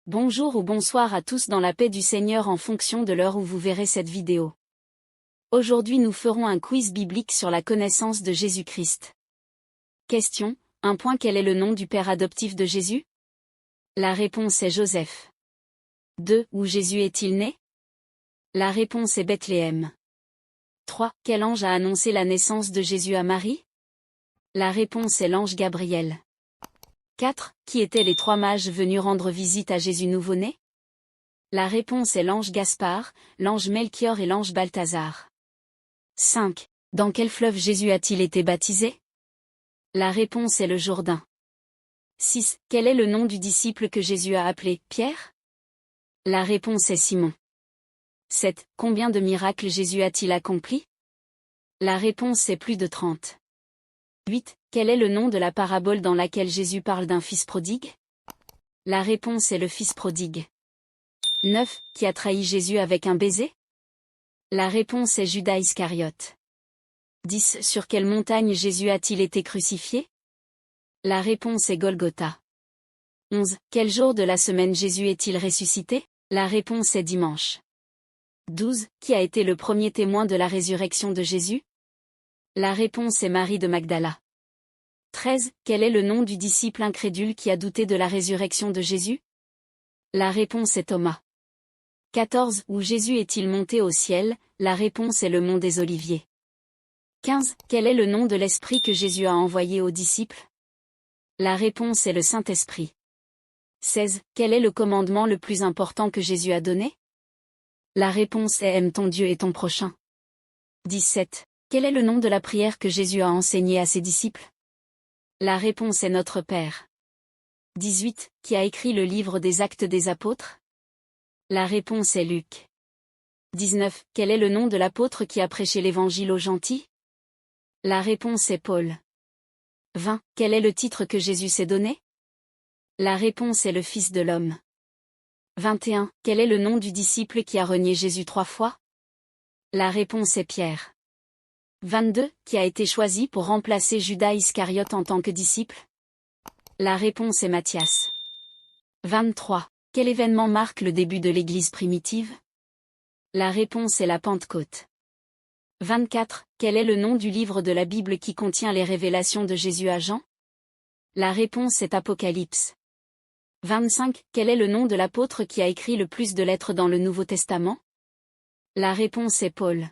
Bonjour ou bonsoir à tous dans la paix du Seigneur en fonction de l'heure où vous verrez cette vidéo. Aujourd'hui nous ferons un quiz biblique sur la connaissance de Jésus-Christ. Question, 1. Quel est le nom du père adoptif de Jésus? La réponse est Joseph. 2. Où Jésus est-il né? La réponse est Bethléem. 3. Quel ange a annoncé la naissance de Jésus à Marie? La réponse est l'ange Gabriel. 4. Qui étaient les 3 mages venus rendre visite à Jésus nouveau-né? La réponse est l'ange Gaspard, l'ange Melchior et l'ange Balthazar. 5. Dans quel fleuve Jésus a-t-il été baptisé? La réponse est le Jourdain. 6. Quel est le nom du disciple que Jésus a appelé Pierre? La réponse est Simon. 7. Combien de miracles Jésus a-t-il accompli? La réponse est plus de 30. 8. Quel est le nom de la parabole dans laquelle Jésus parle d'un fils prodigue? La réponse est le fils prodigue. 9. Qui a trahi Jésus avec un baiser? La réponse est Judas Iscariote. 10. Sur quelle montagne Jésus a-t-il été crucifié? La réponse est Golgotha. 11. Quel jour de la semaine Jésus est-il ressuscité? La réponse est dimanche. 12. Qui a été le premier témoin de la résurrection de Jésus? La réponse est Marie de Magdala. 13. Quel est le nom du disciple incrédule qui a douté de la résurrection de Jésus? La réponse est Thomas. 14. Où Jésus est-il monté au ciel? La réponse est le mont des Oliviers. 15. Quel est le nom de l'Esprit que Jésus a envoyé aux disciples? La réponse est le Saint-Esprit. 16. Quel est le commandement le plus important que Jésus a donné? La réponse est aime ton Dieu et ton prochain. 17. Quel est le nom de la prière que Jésus a enseignée à ses disciples? La réponse est Notre Père. 18. Qui a écrit le livre des Actes des Apôtres? La réponse est Luc. 19. Quel est le nom de l'apôtre qui a prêché l'Évangile aux gentils? La réponse est Paul. 20. Quel est le titre que Jésus s'est donné? La réponse est le Fils de l'homme. 21. Quel est le nom du disciple qui a renié Jésus 3 fois? La réponse est Pierre. 22. Qui a été choisi pour remplacer Judas Iscariote en tant que disciple? La réponse est Matthias. 23. Quel événement marque le début de l'Église primitive? La réponse est la Pentecôte. 24. Quel est le nom du livre de la Bible qui contient les révélations de Jésus à Jean? La réponse est Apocalypse. 25. Quel est le nom de l'apôtre qui a écrit le plus de lettres dans le Nouveau Testament? La réponse est Paul.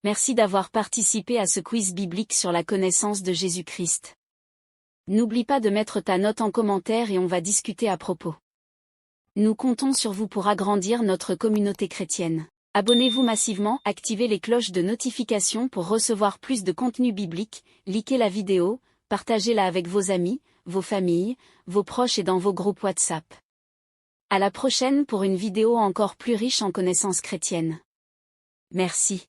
Merci d'avoir participé à ce quiz biblique sur la connaissance de Jésus-Christ. N'oublie pas de mettre ta note en commentaire et on va discuter à propos. Nous comptons sur vous pour agrandir notre communauté chrétienne. Abonnez-vous massivement, activez les cloches de notification pour recevoir plus de contenu biblique, likez la vidéo, partagez-la avec vos amis, vos familles, vos proches et dans vos groupes WhatsApp. À la prochaine pour une vidéo encore plus riche en connaissances chrétiennes. Merci.